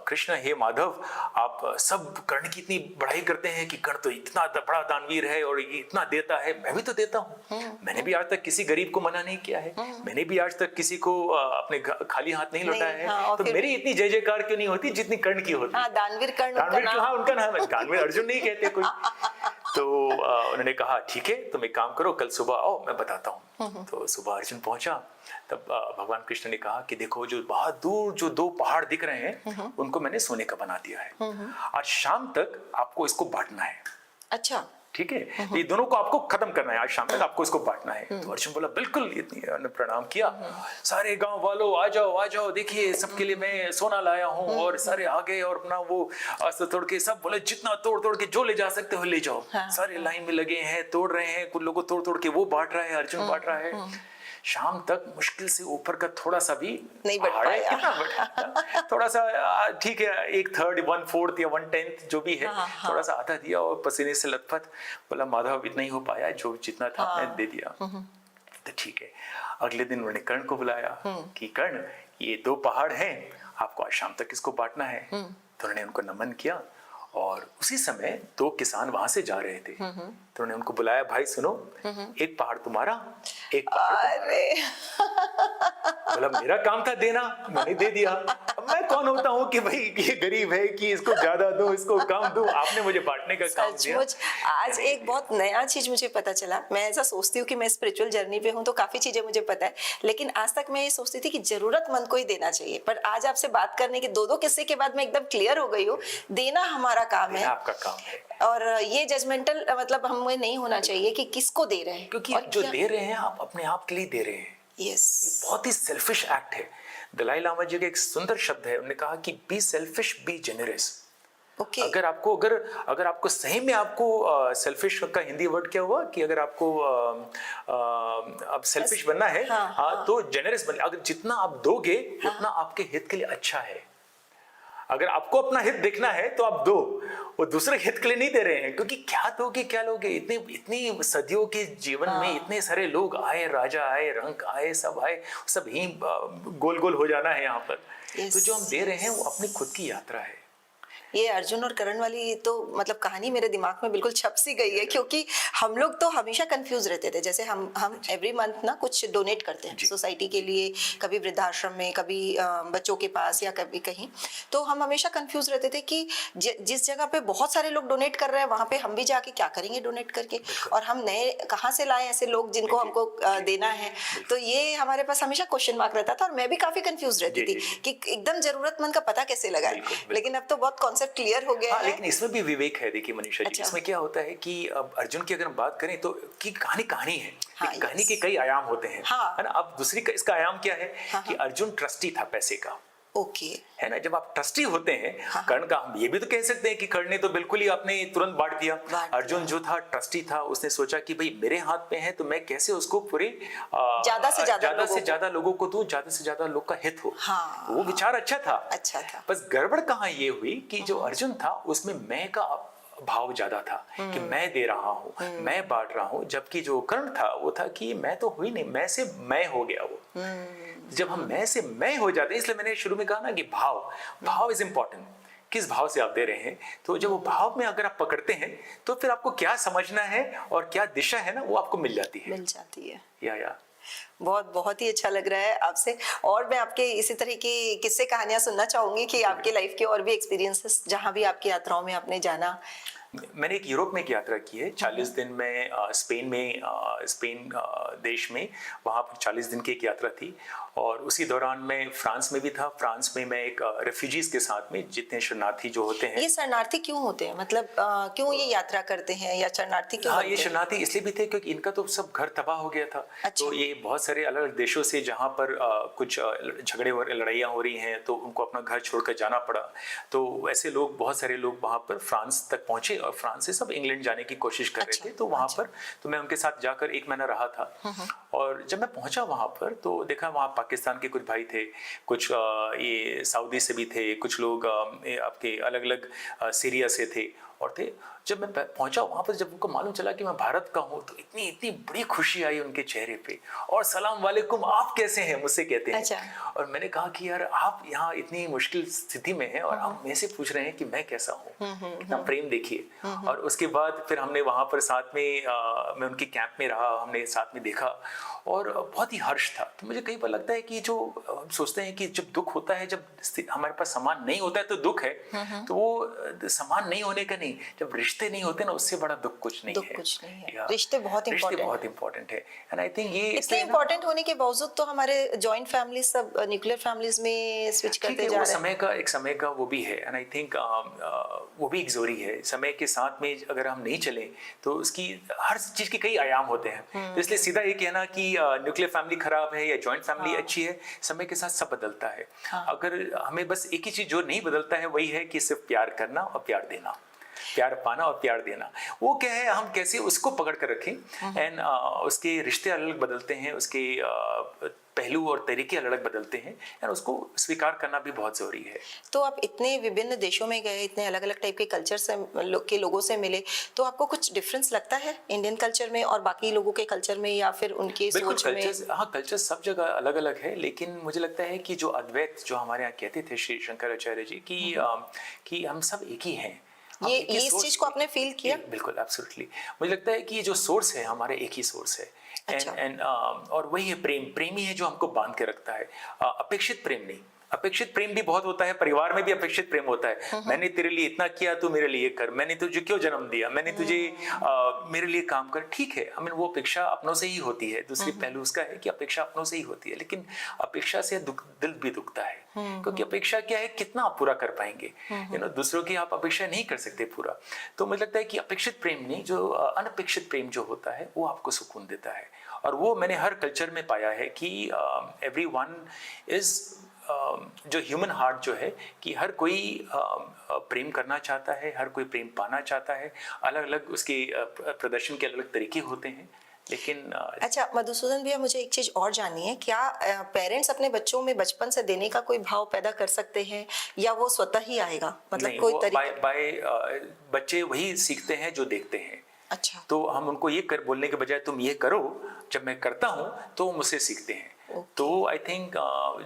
कृष्ण, हे माधव, आप सब कर्ण की इतनी बड़ाई करते हैं कि कर्ण तो इतना बड़ा दानवीर है और ये इतना देता है, मैं भी तो देता हूँ। मैंने भी आज तक किसी गरीब को मना नहीं किया है, मैंने भी आज तक किसी को अपने खाली हाथ नहीं लौटाया है। तो मेरी इतनी जय जयकार क्यों नहीं होती जितनी कर्ण की होती? दानवीर कर्ण, उनका नाम है, दानवीर अर्जुन नहीं कहते कोई। तो उन्होंने कहा ठीक है, तुम एक काम करो, कल सुबह आओ, मैं बताता हूँ। तो सुबह अर्जुन पहुंचा, तब भगवान कृष्ण ने कहा कि देखो, जो बहुत दूर जो 2 पहाड़ दिख रहे हैं उनको मैंने सोने का बना दिया है। आज शाम तक आपको इसको बांटना है। अच्छा, ठीक है, ये दोनों को आपको खत्म करना है, आज शाम तक आपको इसको बांटना है। तो अर्जुन बोला बिल्कुल, इतनी प्रणाम किया। सारे गांव वालों आ जाओ, देखिए सबके लिए मैं सोना लाया हूँ। और सारे आ गए और अपना वो अस्त्र तोड़ के, सब बोले जितना तोड़ के जो ले जा सकते हो ले जाओ। सारे लाइन में लगे हैं, तोड़ रहे हैं, कुछ लोगों तोड़ के वो बांट रहा है, अर्जुन बांट रहा है। शाम तक मुश्किल से ऊपर का थोड़ा सा भी नहीं बढ़ पाया। कितना बढ़ा? थोड़ा सा, ठीक है, 1/3 1/4 या 1/10 जो भी है, थोड़ा सा आधा दिया और पसीने से लथपथ बोला, माधव इतना ही हो पाया, जो जितना था मैं दे दिया। तो ठीक है, अगले दिन उन्होंने कर्ण को बुलाया कि कर्ण, ये 2 पहाड़ हैं, आपको आज शाम तक इसको बांटना है। तो उन्होंने उनको नमन किया और उसी समय 2 किसान वहां से जा रहे थे। तो उन्होंने उनको बुलाया, भाई सुनो, एक पहाड़ तुम्हारा, एक पहाड़ बोला मेरा काम था देना, मैंने दे दिया। अब मैं कौन होता हूँ कि भाई ये गरीब है कि इसको ज्यादा दो, इसको कम दो, आपने मुझे बांटने का काम दिया। आज एक बहुत नया चीज मुझे पता चला। मैं ऐसा सोचती हूँ कि मैं स्पिरिचुअल जर्नी पे हूँ तो काफी चीजें मुझे पता है, लेकिन आज तक मैं ये सोचती थी कि जरूरतमंद को ही देना चाहिए। पर आज आपसे बात करने के 2 किस्से के बाद मैं एकदम क्लियर हो गई हूँ, देना हमारा काम है, आपका काम है। और ये जजमेंटल मतलब हमें नहीं होना चाहिए कि किसको दे रहे हैं, क्योंकि जो दे रहे हैं आप अपने आप के लिए दे रहे हैं। यस, बहुत ही सेल्फिश एक्ट है। दलाई लामा जी का एक सुंदर शब्द है, उन्होंने कहा कि be selfish, be generous. Okay. अगर आपको सही में आपको सेल्फिश का हिंदी वर्ड क्या हुआ कि अगर आपको अब सेल्फिश बनना है, हाँ। तो जेनरस बन, अगर जितना आप दोगे उतना आपके हित के लिए अच्छा है। अगर आपको अपना हित देखना है तो आप दो, वो दूसरे हित के लिए नहीं दे रहे हैं, क्योंकि क्या दोगे क्या लोगे। इतनी सदियों के जीवन में इतने सारे लोग आए, राजा आए, रंक आए, सब आए, सब ही गोल गोल हो जाना है यहाँ पर। तो जो हम दे रहे हैं वो अपनी खुद की यात्रा है। ये अर्जुन और करण वाली तो मतलब कहानी मेरे दिमाग में बिल्कुल छप सी गई है, क्योंकि हम लोग तो हमेशा कंफ्यूज रहते थे। जैसे हम एवरी मंथ ना कुछ डोनेट करते हैं सोसाइटी के लिए, कभी वृद्धाश्रम में, कभी बच्चों के पास, या कभी कहीं। तो हम हमेशा कंफ्यूज रहते थे कि जिस जगह पे बहुत सारे लोग डोनेट कर रहे हैं वहां पे हम भी जाके क्या करेंगे डोनेट करके, और हम नए कहाँ से लाए ऐसे लोग जिनको हमको देना है। तो ये हमारे पास हमेशा क्वेश्चन मार्क रहता था, और मैं भी काफी कंफ्यूज रहती थी कि एकदम जरूरतमंद का पता कैसे लगाए। लेकिन अब तो बहुत क्लियर हो गया है। लेकिन इसमें भी विवेक है, देखिए मनीषा जी। इसमें क्या होता है कि अब अर्जुन की अगर हम बात करें तो कि कहानी है, कहानी के कई आयाम होते हैं, है ना। अब दूसरी का इसका आयाम क्या है कि अर्जुन ट्रस्टी था पैसे का, ओके, है ना। जब आप ट्रस्टी होते हैं, कर्ण का हम ये भी तो कह सकते हैं कि कर्ण ने तो बिल्कुल ही आपने तुरंत बांट दिया। अर्जुन जो था ट्रस्टी था, उसने सोचा कि भाई मेरे हाथ में है तो मैं कैसे उसको पूरे ज्यादा से ज्यादा लोगों को दूं, ज्यादा से ज्यादा लोग का हित हो। वो विचार अच्छा था। बस गड़बड़ कहाँ ये हुई कि जो अर्जुन था उसमें मैं का भाव ज्यादा था कि मैं दे रहा हूं, मैं बांट रहा हूं, जबकि जो कर्ण था वो था कि मैं तो हुई नहीं, मैं से मैं हो गया वो। जब हम मैं से मैं हो जाते हैं, इसलिए मैंने शुरू में कहा ना कि भाव इज इंपॉर्टेंट। किस भाव से आप दे रहे हैं, तो जब वो भाव में अगर आप पकड़ते हैं तो फिर आपको क्या समझना है और क्या दिशा है ना, वो आपको मिल जाती है। या बहुत ही अच्छा लग रहा है आपसे, और मैं आपके इसी तरह की किस्से कहानियां सुनना चाहूंगी कि आपके लाइफ के और भी एक्सपीरियंसेस जहां भी आपकी यात्राओं में आपने जाना। मैंने एक यूरोप में एक यात्रा की है 40 दिन में, स्पेन देश में, वहाँ पर 40 दिन की एक यात्रा थी। और उसी दौरान मैं फ्रांस में भी था। फ्रांस में मैं एक रेफ्यूजीज के साथ में, जितने शरणार्थी जो होते हैं। ये शरणार्थी क्यों होते हैं, मतलब क्यों ये यात्रा करते हैं, या शरणार्थी क्यों? हाँ, ये शरणार्थी इसलिए भी थे क्योंकि इनका तो सब घर तबाह हो गया था। तो ये बहुत सारे अलग अलग देशों से, जहाँ पर कुछ झगड़े और लड़ाइयाँ हो रही हैं, तो उनको अपना घर छोड़कर जाना पड़ा। तो ऐसे लोग, बहुत सारे लोग वहाँ पर फ्रांस तक पहुंचे, और फ्रांस से सब इंग्लैंड जाने की कोशिश कर रहे थे। तो वहाँ पर तो मैं उनके साथ जाकर 1 महीना रहा था। और जब मैं पहुंचा वहाँ पर तो देखा वहाँ पाकिस्तान के कुछ भाई थे, कुछ ये सऊदी से भी थे, कुछ लोग आपके अलग अलग सीरिया से थे और थे। जब मैं पहुंचा वहाँ पर, जब उनको मालूम चला कि मैं भारत का हूँ, तो इतनी बड़ी खुशी आई उनके चेहरे पे। और सलाम वालेकुम, आप कैसे हैं, मुझसे कहते हैं। और मैंने कहा कि यार आप यहाँ इतनी मुश्किल स्थिति में हैं और आप मेरे से पूछ रहे हैं कि मैं कैसा हूँ। कितना प्रेम देखिए। और उसके बाद फिर हमने वहाँ पर साथ में मैं उनके कैंप में रहा, हमने साथ में देखा, और बहुत ही हर्ष था। तो मुझे कई बार लगता है कि जो हम सोचते हैं कि जब दुख होता है, जब हमारे पास सामान नहीं होता है तो दुख है, तो वो सामान नहीं होने का नहीं, जब रिश्ते नहीं होते ना, उससे बड़ा दुख कुछ नहीं है। रिश्ते बहुत इंपॉर्टेंट है। एंड आई थिंक ये इतने इंपॉर्टेंट होने के बावजूद तो हमारे जॉइंट फैमिली सब न्यूक्लियर फैमिलीज में स्विच करते जा रहे हैं। एक समय का वो भी है। एंड आई थिंक वो भी एक जोरी है। समय के साथ में अगर हम नहीं चले तो उसकी हर चीज के कई आयाम होते हैं। तो इसलिए सीधा ये कहना कि न्यूक्लियर फैमिली खराब है या जॉइंट फैमिली अच्छी है, समय के साथ सब बदलता है। अगर हमें बस एक ही चीज जो नहीं बदलता है वही है कि सिर्फ प्यार करना और प्यार देना, प्यार पाना और प्यार देना। वो क्या है, हम कैसे उसको पकड़ कर रखें। एंड उसके रिश्ते अलग बदलते हैं, उसके पहलू और तरीके अलग बदलते हैं, और उसको स्वीकार करना भी बहुत जरूरी है। तो आप इतने विभिन्न देशों में गए, इतने अलग अलग टाइप के कल्चर से के लोगों से मिले, तो आपको कुछ डिफरेंस लगता है इंडियन कल्चर में और बाकी लोगों के कल्चर में, या फिर उनकी सोच में? हाँ, कल्चर सब जगह अलग अलग है, लेकिन मुझे लगता है कि जो अद्वैत जो हमारे यहाँ कहते थे श्री शंकराचार्य जी कि हम सब एक ही हैं। ये इस चीज को आपने फील किया? बिल्कुल, एब्सोल्युटली। मुझे लगता है कि ये जो सोर्स है हमारे एक ही सोर्स है। और वही है प्रेम ही है जो हमको बांध के रखता है। अपेक्षित प्रेम नहीं। अपेक्षित प्रेम भी बहुत होता है, परिवार में भी अपेक्षित प्रेम होता है। मैंने तेरे लिए इतना किया, तू मेरे लिए कर, मैंने तुझे क्यों जन्म दिया, मैंने तुझे मेरे लिए काम कर। ठीक है, हमें वो अपेक्षा अपनों से ही होती है। दूसरी पहलू उसका है कि अपेक्षा अपनों से ही होती है, लेकिन अपेक्षा से दिल भी दुखता है। क्योंकि अपेक्षा क्या है, कितना आप पूरा कर पाएंगे। दूसरों की आप अपेक्षा नहीं कर सकते पूरा। तो मुझे लगता है कि अपेक्षित प्रेम नहीं, जो अनपेक्षित प्रेम जो होता है वो आपको सुकून देता है। और वो मैंने हर कल्चर में पाया है कि एवरीवन इज जो ह्यूमन हार्ट जो है कि हर कोई प्रेम करना चाहता है, हर कोई प्रेम पाना चाहता है। अलग अलग उसके प्रदर्शन के अलग अलग तरीके होते हैं, लेकिन अच्छा मधुसूदन भैया, मुझे एक चीज और जाननी है, क्या पेरेंट्स अपने बच्चों में बचपन से देने का कोई भाव पैदा कर सकते हैं या वो स्वतः ही आएगा, मतलब नहीं, कोई वो तरीका? बच्चे वही सीखते हैं जो देखते हैं। अच्छा। तो हम उनको ये कर बोलने के बजाय तुम ये करो, जब मैं करता हूँ तो वो मुझसे सीखते हैं। तो आई थिंक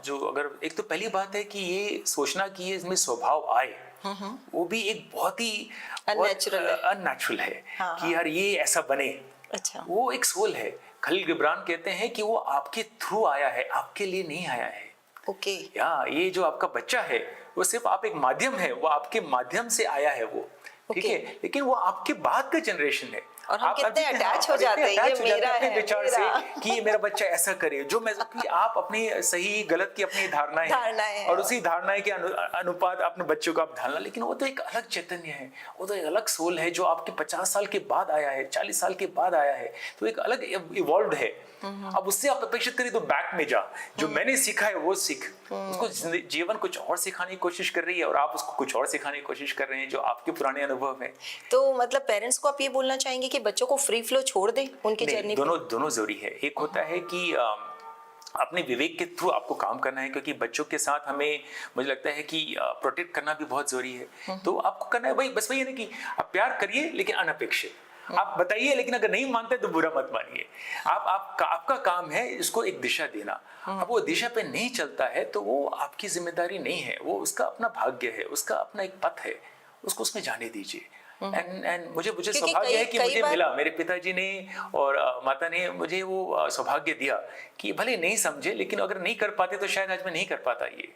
जो अगर एक तो पहली बात है कि ये सोचना कि ये इसमें स्वभाव आए, वो भी एक बहुत ही अननेचुरल है। हाँ, कि यार ये ऐसा बने। अच्छा। वो एक सोल है। खलील गिब्रान कहते हैं कि वो आपके थ्रू आया है, आपके लिए नहीं आया है। ओके। या ये जो आपका बच्चा है वो सिर्फ आप एक माध्यम है, वो आपके माध्यम से आया है वो, ठीक है, लेकिन वो आपके बाद का जनरेशन है। और हम कितने अटैच हो जाते हैं, ये मेरा है, विचार से कि ये मेरा बच्चा ऐसा करे, जो मैं कि आप अपनी सही गलत की अपनी धारणाएं और उसी धारणाएं के अनुपात अपने बच्चों को आप ढालना। लेकिन वो तो एक अलग चैतन्य है, वो तो एक अलग सोल है जो आपके 50 साल के बाद आया है, 40 साल के बाद आया है, तो एक अलग इवॉल्व है। अब उससे आप अपेक्षित करिए तो बैक में जा, जो मैंने सीखा है वो सीख। उसको जीवन कुछ और सिखाने की कोशिश कर रही है और आप उसको कुछ और सिखाने की कोशिश कर रहे हैं जो आपके पुराने अनुभव है। तो मतलब पेरेंट्स को आप ये बोलना चाहेंगे कि बच्चों को फ्री फ्लो छोड़ दें उनकी जर्नी? दोनों जरूरी है। एक होता है कि अपने विवेक के थ्रू आपको काम करना है, क्योंकि बच्चों के साथ हमें मुझे लगता है कि प्रोटेक्ट करना भी बहुत जरूरी है। तो आपको करना है भाई, बस वही है ना कि आप प्यार करिए लेकिन अनपेक्षित। आप बताइए, लेकिन अगर नहीं मानते तो बुरा मत मानिए। आपका काम है इसको एक दिशा देना। अब वो दिशा पे नहीं चलता है तो वो आपकी जिम्मेदारी नहीं है, वो उसका अपना भाग्य है, उसका अपना एक पथ है, उसको उसमें जाने दीजिए। एंड मुझे सौभाग्य है कि मुझे मिला, मेरे पिताजी ने और माता ने मुझे वो सौभाग्य दिया कि भले नहीं समझे, लेकिन अगर नहीं कर पाते तो शायद आज मैं नहीं कर पाता ये।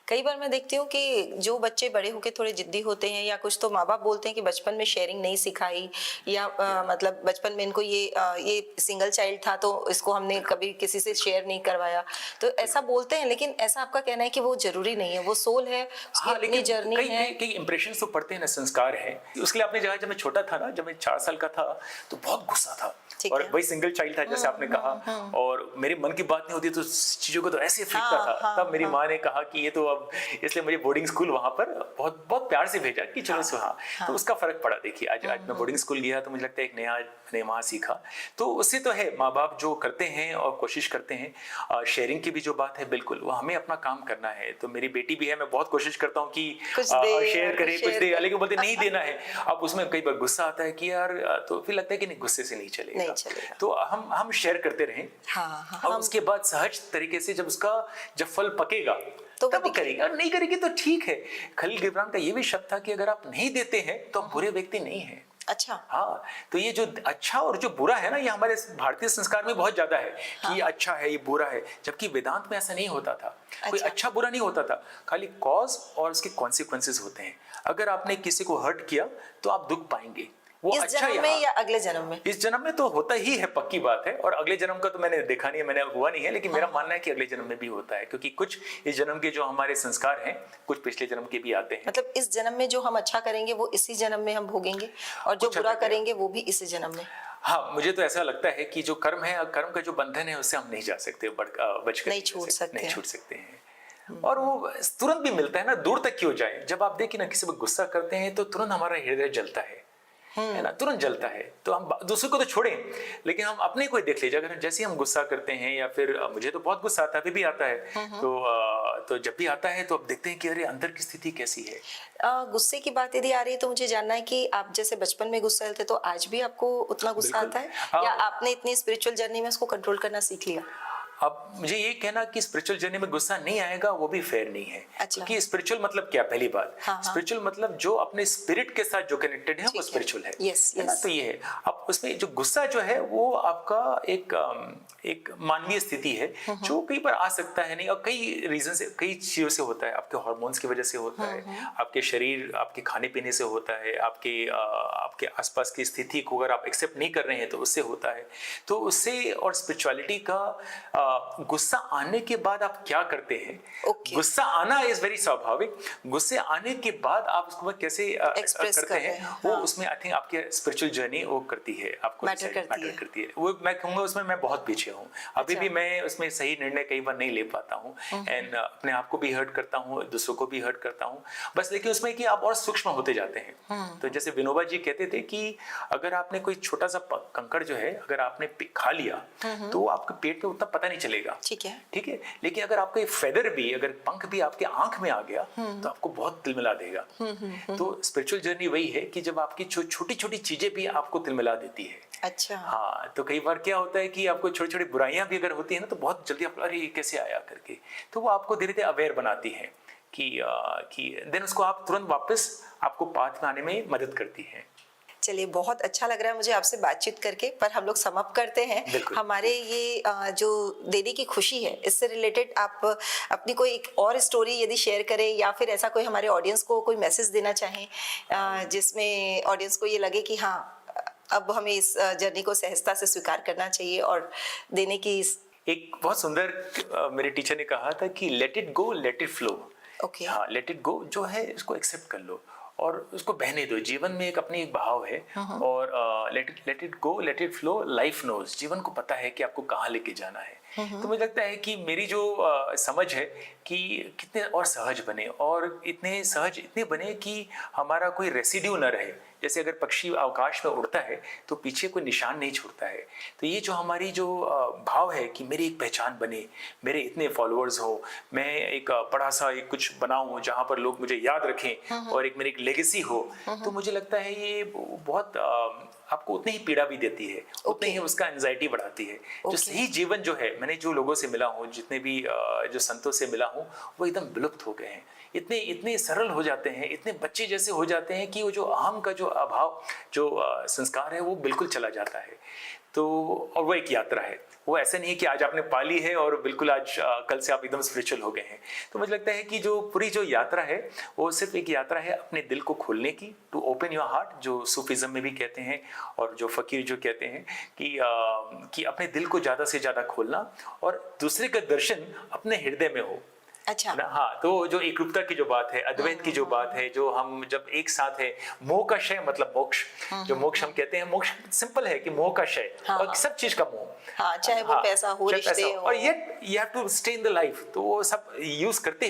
कई बार मैं देखती हूँ कि जो बच्चे बड़े होके थोड़े जिद्दी होते हैं, या कुछ तो माँ बाप बोलते हैं कि बचपन में शेयरिंग नहीं सिखाई, या मतलब बचपन में इनको ये सिंगल चाइल्ड था तो इसको हमने कभी किसी से शेयर नहीं करवाया, तो ऐसा बोलते हैं। लेकिन ऐसा आपका कहना है कि वो जरूरी नहीं है, वो सोल है, उसकी अपनी जर्नी है। कई इंप्रेशन तो पड़ते हैं ना, संस्कार है। उसके लिए आपने जगह, जब मैं छोटा था ना, जब मैं 4 साल का था तो बहुत गुस्सा था, और वही सिंगल चाइल्ड था जैसे आपने कहा, और मेरी मन की बात नहीं होती तो चीजों को तो ऐसे फेंकता था। तब मेरी माँ ने कहा कि ये तो अब, इसलिए मुझे बोर्डिंग स्कूल वहां पर बहुत बहुत प्यार से भेजा कि चलो से वहाँ। तो उसका फर्क पड़ा। देखिए आज मैं बोर्डिंग स्कूल गया तो मुझे लगता है एक नया मैंने वहाँ सीखा। तो उससे तो है, माँ बाप जो करते हैं और कोशिश करते हैं। शेयरिंग की भी जो बात है, बिल्कुल वो हमें अपना काम करना है। तो मेरी बेटी भी है, मैं बहुत कोशिश करता हूँ कि शेयर करे, कुछ दे, लेकिन बोलते नहीं देना है। अब उसमें कई बार गुस्सा आता है कि यार, तो फिर लगता है कि नहीं, गुस्से से नहीं चलेगा। तो हम शेयर करते रहें। और उसके बाद सहज तरीके से जब फल पकेगा तो तब करेगा, नहीं करेगी तो ठीक है। खलील गिब्रान का ये भी शब्द था कि अगर आप नहीं देते हैं तो आप बुरे व्यक्ति नहीं है। अच्छा। हाँ, तो ये जो अच्छा और जो बुरा है ना, ये हमारे भारतीय संस्कार में बहुत ज्यादा है कि ये अच्छा है, ये बुरा है, जबकि वेदांत में ऐसा नहीं होता था। कोई अच्छा बुरा नहीं होता था, खाली कॉज और उसके कॉन्सिक्वेंसेस होते हैं। अगर आपने किसी को हर्ट किया तो आप दुख पाएंगे। वो इस अच्छा जन्म में या अगले जन्म में? इस जन्म में तो होता ही है, पक्की बात है। और अगले जन्म का तो मैंने देखा नहीं है, मैंने हुआ नहीं है, लेकिन मेरा मानना है कि अगले जन्म में भी होता है, क्योंकि कुछ इस जन्म के जो हमारे संस्कार हैं, कुछ पिछले जन्म के भी आते हैं। मतलब इस जन्म में जो हम अच्छा करेंगे वो इसी जन्म में हम भोगेंगे, और जो बुरा करेंगे वो भी इसी जन्म में। हाँ, मुझे तो ऐसा लगता है कि जो कर्म है, कर्म का जो बंधन है, उससे हम नहीं जा सकते, बचकर नहीं छूट सकते हैं। और वो तुरंत भी मिलता है ना, दूर तक क्यों जाए। जब आप देखिए ना, किसी पर गुस्सा करते हैं तो तुरंत हमारा हृदय जलता है ना, तुरंत जलता है। तो हम दूसरे को तो छोड़ें, लेकिन हम अपने को ही देख लीजिए। अगर जैसे हम गुस्सा करते हैं, या फिर मुझे तो बहुत गुस्सा आता है, अभी भी आता है, तो जब भी आता है तो अब देखते हैं कि अरे अंदर की स्थिति कैसी है। गुस्से की बात यदि आ रही है तो मुझे जानना है कि आप जैसे बचपन में गुस्सा थे, तो आज भी आपको उतना गुस्सा आता है, या आपने इतनी स्पिरिचुअल जर्नी में उसको कंट्रोल करना सीख लिया? अब मुझे ये कहना कि स्पिरिचुअल जर्नी में गुस्सा नहीं आएगा, वो भी फेयर नहीं है। अच्छा। कि स्पिरिचुअल मतलब क्या, पहली बात, स्पिरिचुअल मतलब जो अपने स्पिरिट के साथ जो कनेक्टेड है, वो स्पिरिचुअल है। है ना? तो ये है। अब उसमें जो गुस्सा जो है वो आपका एक मानवीय स्थिति है, जो कई बार आ सकता है नहीं, और कई रीजन से, कई चीजों से होता है। आपके हार्मोन्स की वजह से होता है, आपके शरीर, आपके खाने पीने से होता है, आपके आसपास की स्थिति को अगर आप एक्सेप्ट नहीं कर रहे हैं तो उससे होता है। तो उससे, और स्पिरिचुअलिटी का गुस्सा आने के बाद आप क्या करते हैं। Okay. गुस्सा आना इज वेरी स्वाभाविक, गुस्से आने के बाद आप उसको कैसे Express करते कर हैं रहे हैं, वो हाँ। उसमें आई थिंक आपके स्पिरिचुअल जर्नी वो करती है, आपको Matter करती है। वो मैं कहूँगा उसमें मैं बहुत पीछे हूँ अभी अच्छा। भी। मैं उसमें सही निर्णय कई बार नहीं ले पाता हूँ एंड अपने आप को भी हर्ट करता हूँ, दूसरों को भी हर्ट करता हूँ बस। लेकिन उसमें कि आप और सूक्ष्म होते जाते हैं। तो जैसे विनोबा जी कहते थे कि अगर आपने कोई छोटा सा कंकड़ जो है अगर आपने खा लिया तो आपके पेट में उतना पता नहीं चलेगा, ठीक है। ठीक है। लेकिन अगर आपका फेदर भी, अगर पंख भी आपके आंख में आ गया तो आपको बहुत तिलमिला देगा। तो स्पिरिचुअल जर्नी वही है कि जब आपकी छोटी छोटी चीजें भी आपको तिलमिला देती है। अच्छा। हाँ, तो कई बार क्या होता है कि आपको छोटी छोटी बुराइयां भी अगर होती है ना तो बहुत जल्दी आप अरे ये कैसे आया करके, तो वो आपको धीरे धीरे अवेयर बनाती है कि देन उसको आप तुरंत वापस आपको पाथ में आने में मदद करती है। चलिए, बहुत अच्छा लग रहा है मुझे आपसे बातचीत करके, पर हम लोग सम अप करते हैं। बिल्कुल। हमारे ये जो देने की खुशी है इससे रिलेटेड आप अपनी कोई एक और स्टोरी यदि शेयर करें या फिर ऐसा कोई हमारे ऑडियंस को कोई मैसेज देना चाहें जिसमें ऑडियंस को ये लगे कि हाँ अब हमें इस जर्नी को सहजता से स्वीकार करना चाहिए और देने की एक बहुत सुंदर मेरे टीचर ने कहा था कि late it go let it flow. Okay. हाँ, लेट इट गो जो है इसको एक्सेप्ट कर लो और उसको बहने दो। जीवन में एक अपनी एक भाव है और let it go let it flow. Life knows, जीवन को पता है कि आपको कहाँ लेके जाना है। तो मुझे लगता है कि मेरी जो समझ है कि कितने और सहज बने और इतने सहज इतने बने कि हमारा कोई रेसिड्यू न रहे। जैसे अगर पक्षी आकाश में उड़ता है तो पीछे कोई निशान नहीं छोड़ता है। तो ये जो हमारी जो भाव है कि मेरी एक पहचान बने, मेरे इतने फॉलोअर्स हो, मैं एक बड़ा सा एक कुछ बनाऊं जहां पर लोग मुझे याद रखें और एक मेरी एक लेगेसी हो, तो मुझे लगता है ये बहुत आपको उतनी ही पीड़ा भी देती है, उतनी ही उसका एंजाइटी बढ़ाती है। जो सही जीवन जो है, मैंने जो लोगों से मिला हूँ, जितने भी जो संतों से मिला हूँ, वो एकदम विलुप्त हो गए हैं। इतने इतने सरल हो जाते हैं, इतने बच्चे जैसे हो जाते हैं कि वो जो अहम का जो अभाव जो संस्कार है वो बिल्कुल चला जाता है। तो और वो एक यात्रा है, वो ऐसा नहीं है कि आज आपने पाली है और बिल्कुल आज कल से आप एकदम स्पिरिचुअल हो गए हैं। तो मुझे लगता है कि जो पूरी जो यात्रा है वो सिर्फ एक यात्रा है अपने दिल को खोलने की, टू ओपन योर हार्ट, जो सूफिज्म में भी कहते हैं और जो फकीर जो कहते हैं कि अपने दिल को ज़्यादा से ज़्यादा खोलना और दूसरे का दर्शन अपने हृदय में हो। अच्छा। ना, हाँ, तो जो एक रूपता की जो बात है, अद्वैत की जो बात है, जो हम जब एक साथ है, मोह का क्षय मतलब मोक्ष। जो मोक्ष हम कहते हैं, मोक्ष सिंपल है कि मोह का क्षय और सब चीज का मोह। हाँ, चाहे वो पैसा हो, रिश्ते हो, और yet you have to stay in the life. तो वो सब यूज करते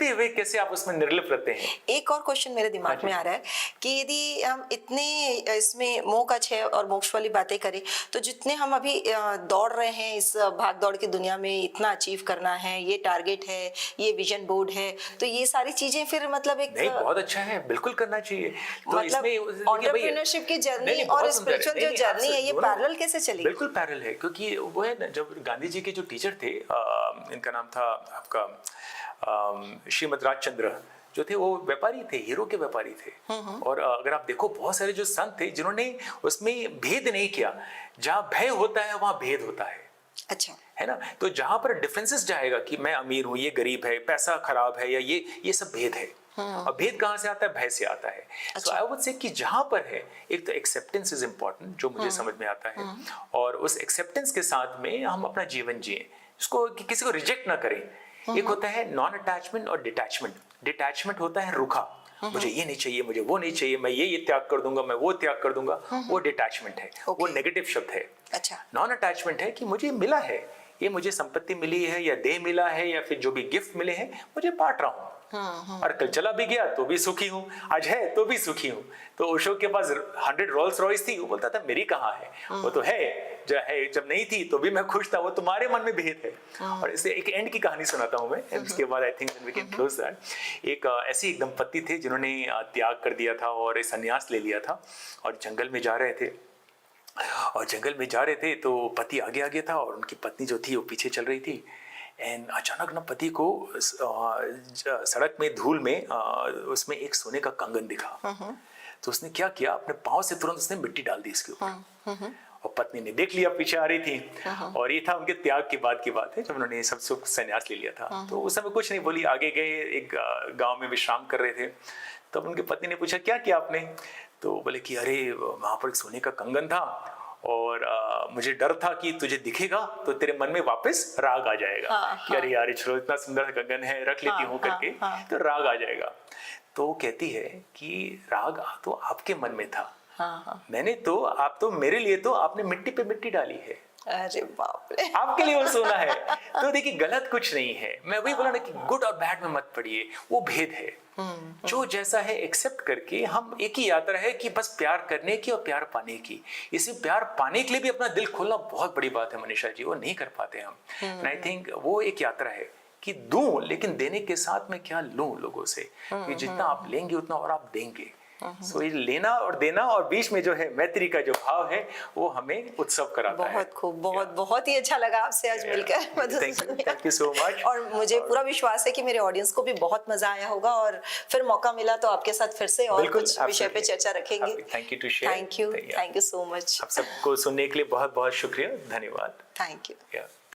हुए कैसे आप उसमें निर्लिप्त रहते हैं। एक और क्वेश्चन मेरे दिमाग में आ रहा है कि यदि हम इतने इसमें मोह का क्षय और मोक्ष वाली बातें करें तो जितने हम अभी दौड़ रहे हैं इस भाग दौड़ की दुनिया में, इतना अचीव करना है, ये टारगेट है, ये विजन बोर्ड है, तो ये सारी चीजें फिर मतलब एक नहीं, बहुत अच्छा है, बिल्कुल करना चाहिए। तो मतलब एंटरप्रेन्योरशिप की जर्नी और स्पिरिचुअल जो जर्नी है ये पैरेलल कैसे चलेगी? बिल्कुल पैरेलल है, क्योंकि वो है ना, जब गांधी जी के जो टीचर थे, इनका नाम था आपका श्रीमद राजचंद्र जो थे, वो व्यापारी थे, हीरो के व्यापारी थे। और अगर आप देखो बहुत सारे जो संत थे जिन्होंने उसमें भेद नहीं किया। जहाँ भय होता है वहां भेद होता है। अच्छा, है ना। तो जहां पर डिफरेंसेस जाएगा कि मैं अमीर हूं, ये गरीब है, पैसा खराब है, या ये सब भेद है। और भेद कहां से आता है? भय से आता है। सो आई वुड से कि जहां पर है, एक तो एक्सेप्टेंस इज इंपॉर्टेंट, जो मुझे समझ में आता है, और उस एक्सेप्टेंस के साथ में हम अपना जीवन जिए, इसको किसी को रिजेक्ट ना करें। एक होता है नॉन अटैचमेंट और डिटैचमेंट। डिटैचमेंट होता है रुखा, मुझे ये नहीं चाहिए, मुझे वो नहीं चाहिए, मैं ये त्याग कर दूंगा, मैं वो त्याग कर दूंगा, वो डिटैचमेंट है, वो नेगेटिव शब्द है। अच्छा। नॉन अटैचमेंट है कि मुझे मिला है, ये मुझे संपत्ति मिली है या देह मिला है या फिर जो भी गिफ्ट मिले हैं, मुझे बांट रहा हूँ। और कल चला भी गया तो भी सुखी हूँ, आज है तो भी सुखी हूँ। तो ओशो के पास 100 रोल्स रॉयस थी, वो बोलता था मेरी कहाँ है, वो तो है, जब नहीं थी तो भी मैं खुश था, वो तुम्हारे मन में भेद है। और इसे एक एंड की कहानी सुनाता हूँ मैं, इसके बाद I think we can close that. एक ऐसे एक दंपत्ति थे जिन्होंने त्याग कर दिया था और संन्यास ले लिया था, और जंगल में जा रहे थे, तो पति आगे था और उनकी पत्नी जो थी वो पीछे चल रही थी। एंड अचानक ना पति को सड़क में धूल में उसमें एक सोने का कंगन दिखा। तो उसने क्या किया, अपने पाँव से तुरंत उसने मिट्टी डाल दी इसके ऊपर। और पत्नी ने देख लिया, पीछे आ रही थी, और ये था उनके त्याग के बाद की बात है, जब उन्होंने सब संन्यास ले लिया था। तो उस समय कुछ नहीं बोली, आगे गए, एक गांव में विश्राम कर रहे थे। तब उनकी पत्नी ने पूछा क्या किया आपने? तो बोले कि अरे वहां पर एक सोने का कंगन था और मुझे डर था कि तुझे दिखेगा तो तेरे मन में वापस राग आ जाएगा कि अरे यार चलो इतना सुंदर गगन है रख लेती हूँ करके, तो राग आ जाएगा। तो कहती है कि राग तो आपके मन में था, मैंने तो आप तो मेरे लिए तो आपने मिट्टी पे मिट्टी डाली है, अरे बाप रे, आपके लिए वो सोना है। तो देखिए गलत कुछ नहीं है, मैं वही बोला ना कि गुड और बैड में मत पड़िए, वो भेद है। जो जैसा है एक्सेप्ट करके हम एक ही यात्रा है कि बस प्यार करने की और प्यार पाने की। इसी प्यार पाने के लिए भी अपना दिल खोलना बहुत बड़ी बात है मनीषा जी, वो नहीं कर पाते हम। एंड आई थिंक वो एक यात्रा है कि दूं, लेकिन देने के साथ में क्या लूं लोगों से, कि जितना आप लेंगे उतना और आप देंगे। सो ये लेना और देना और बीच में जो है मैत्री का जो भाव है वो हमें उत्सव कराता है। बहुत खूब, बहुत ही अच्छा लगा आपसे आज मिलकर Madhusudan. Thank you so much. और मुझे पूरा विश्वास है कि मेरे ऑडियंस को भी बहुत मजा आया होगा और फिर मौका मिला तो आपके साथ फिर से और कुछ विषय पे चर्चा रखेंगे। Thank you to share. Thank you so much. आप सबको सुनने के लिए बहुत बहुत शुक्रिया, धन्यवाद। Thank you.